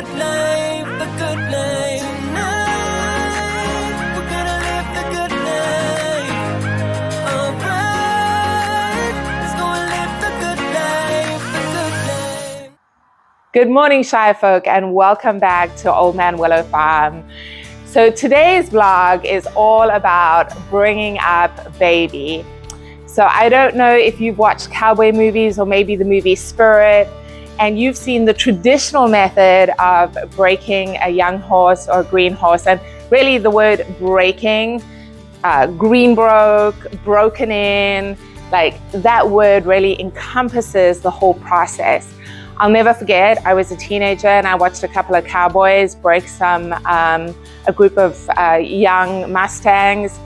good life, the good life. Tonight, we're gonna live the good life. Alright, let's go and live the good life, the good life. Good morning, Shy Folk, and welcome back to Old Man Willow Farm. So today's vlog is all about bringing up baby. So I don't know if you've watched cowboy movies or maybe the movie Spirit, and you've seen the traditional method of breaking a young horse or a green horse. And really the word breaking, green broke, broken in, like that word really encompasses the whole process. I'll never forget, I was a teenager and I watched a couple of cowboys break a group of young Mustangs,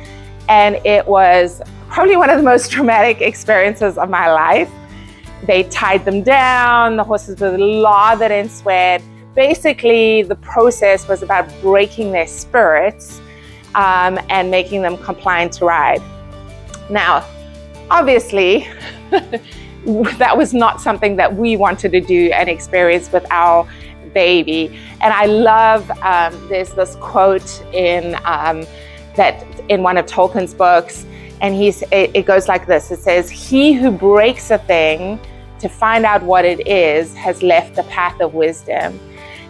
and it was probably one of the most traumatic experiences of my life. They tied them down, the horses were lathered in sweat. Basically, the process was about breaking their spirits and making them compliant to ride. Now, obviously, that was not something that we wanted to do and experience with our baby. And I love, there's this quote in one of Tolkien's books, and it goes like this. It says, "He who breaks a thing to find out what it is has left the path of wisdom."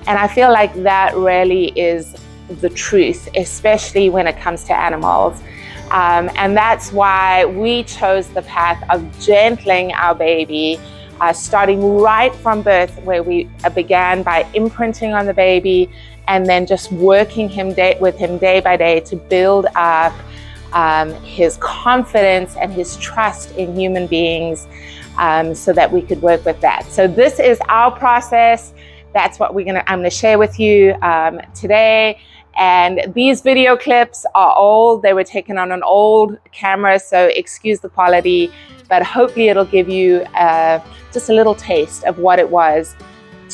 And I feel like that really is the truth, especially when it comes to animals. And that's why we chose the path of gentling our baby, starting right from birth, where we began by imprinting on the baby and then just working with him day by day to build up his confidence and his trust in human beings, so that we could work with that. So this is our process. That's what I'm gonna share with you today. And these video clips are old. They were taken on an old camera, so excuse the quality, but hopefully it'll give you just a little taste of what it was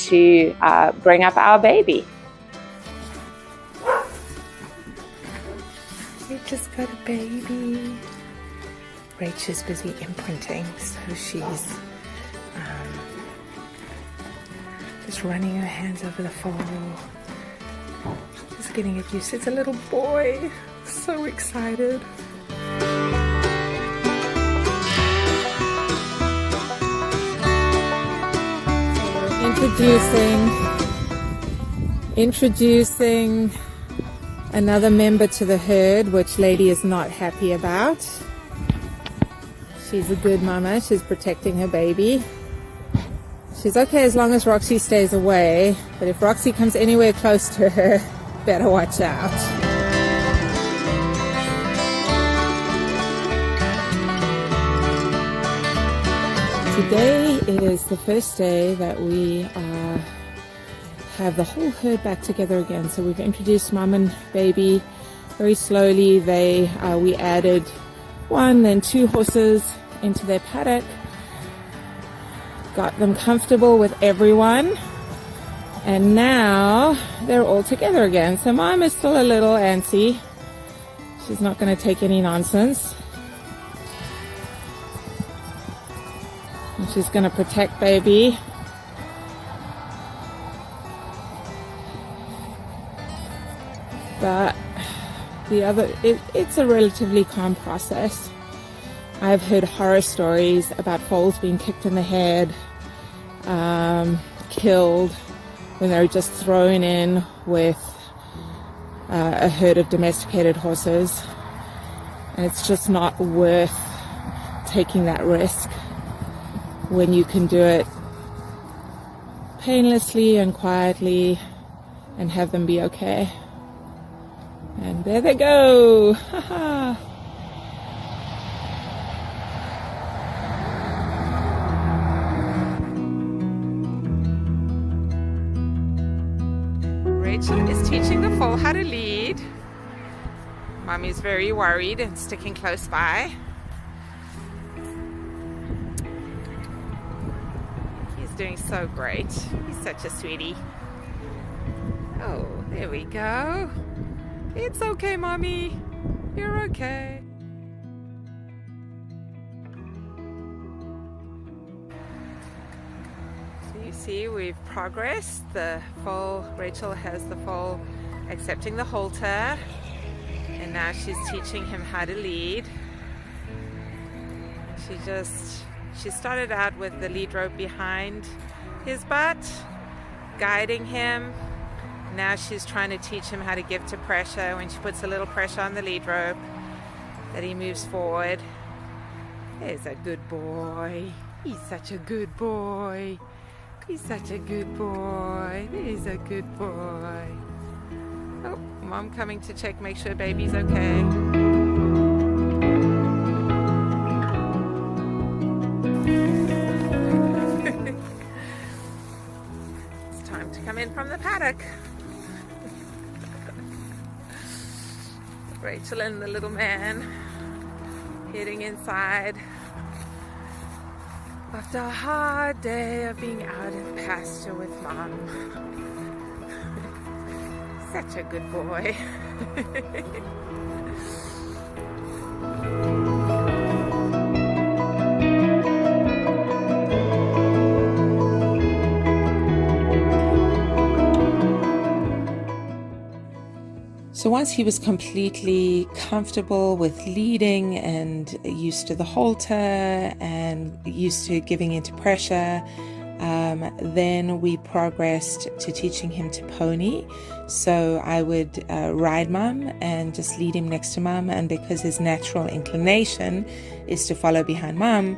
to bring up our baby. We just got a baby. Rachel's busy imprinting, so she's just running her hands over the foal. Just getting it used. It's a little boy. So excited. Introducing another member to the herd, which Lady is not happy about. She's a good mama. She's protecting her baby. She's okay as long as Roxy stays away, but if Roxy comes anywhere close to her, better watch out. Today is the first day that we have the whole herd back together again. So we've introduced mom and baby very slowly. We added 1, then 2 horses into their paddock, got them comfortable with everyone, and now they're all together again. So mom is still a little antsy. She's not going to take any nonsense. And she's going to protect baby. But it's a relatively calm process. I've heard horror stories about foals being kicked in the head, killed, when they're just thrown in with a herd of domesticated horses. And it's just not worth taking that risk when you can do it painlessly and quietly and have them be okay. And there they go. Ha-ha. Rachel is teaching the foal how to lead. Mommy's very worried and sticking close by. He's doing so great. He's such a sweetie. Oh, there we go. It's okay, Mommy. You're okay. So you See, we've progressed. The foal, Rachel has the foal accepting the halter, and now she's teaching him how to lead. She started out with the lead rope behind his butt, guiding him. Now she's trying to teach him how to give to pressure. When she puts a little pressure on the lead rope, that he moves forward. He's a good boy. He's such a good boy. He's such a good boy. He's a good boy. Oh, Mom coming to check, make sure baby's okay. It's time to come in from the paddock. Rachel and the little man heading inside after a hard day of being out in the pasture with Mom. Such a good boy. So once he was completely comfortable with leading and used to the halter and used to giving into pressure, then we progressed to teaching him to pony. So I would ride Mum and just lead him next to Mum, and because his natural inclination is to follow behind Mum,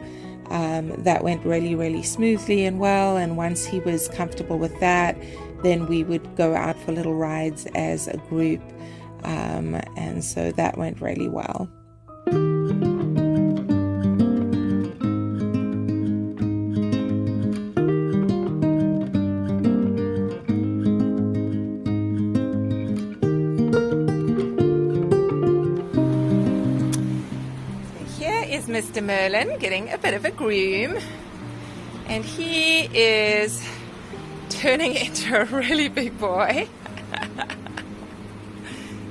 that went really, really smoothly and well. And once he was comfortable with that, then we would go out for little rides as a group, and so that went really well. Is Mr. Merlin getting a bit of a groom, and he is turning into a really big boy.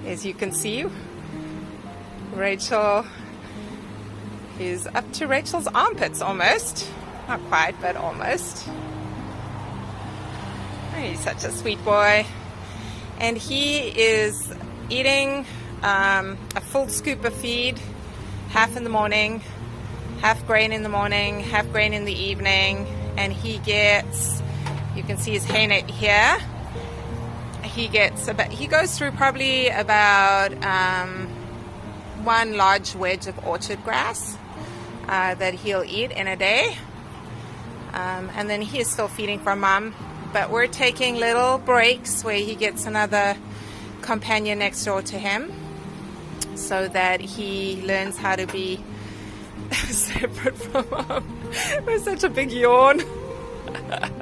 As you can see, Rachel is up to Rachel's armpits almost. Not quite, but almost. He's such a sweet boy. And he is eating a full scoop of feed, half in the morning, half grain in the morning, half grain in the evening, and he gets, you can see his hay here, he goes through probably about one large wedge of orchard grass that he'll eat in a day, and then he is still feeding from Mum, but we're taking little breaks where he gets another companion next door to him, so that he learns how to be separate from Mom. It was such a big yawn.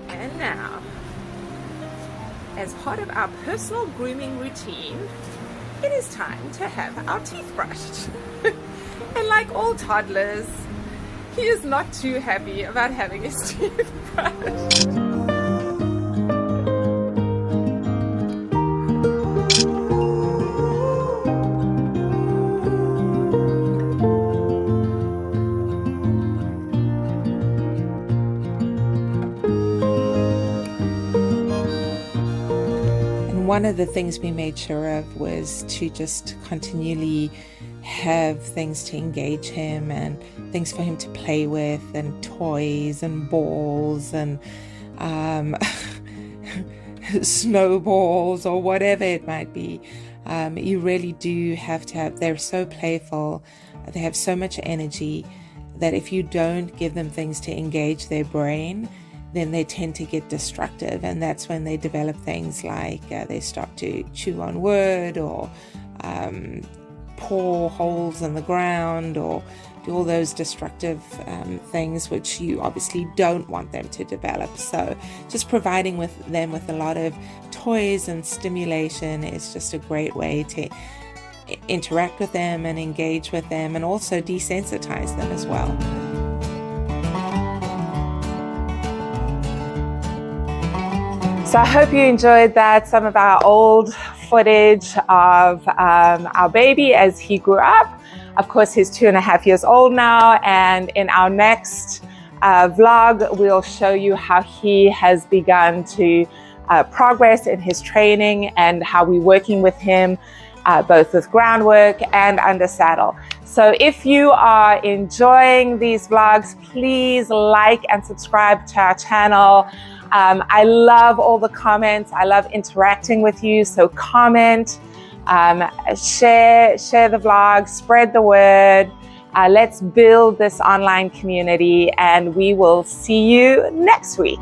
And now, as part of our personal grooming routine, it is time to have our teeth brushed. And like all toddlers, he is not too happy about having his teeth brushed. One of the things we made sure of was to just continually have things to engage him and things for him to play with, and toys and balls and snowballs or whatever it might be. You really do have to have, they're so playful, they have so much energy that if you don't give them things to engage their brain, then they tend to get destructive, and that's when they develop things like they start to chew on wood or paw holes in the ground or do all those destructive things which you obviously don't want them to develop. So just providing them with a lot of toys and stimulation is just a great way to interact with them and engage with them, and also desensitize them as well. So I hope you enjoyed that, some of our old footage of our baby as he grew up. Of course, he's 2.5 years old now, and in our next vlog, we'll show you how he has begun to progress in his training and how we're working with him both with groundwork and under saddle. So if you are enjoying these vlogs, please like and subscribe to our channel. I love all the comments. I love interacting with you. So comment, share the vlog, spread the word. Let's build this online community, and we will see you next week.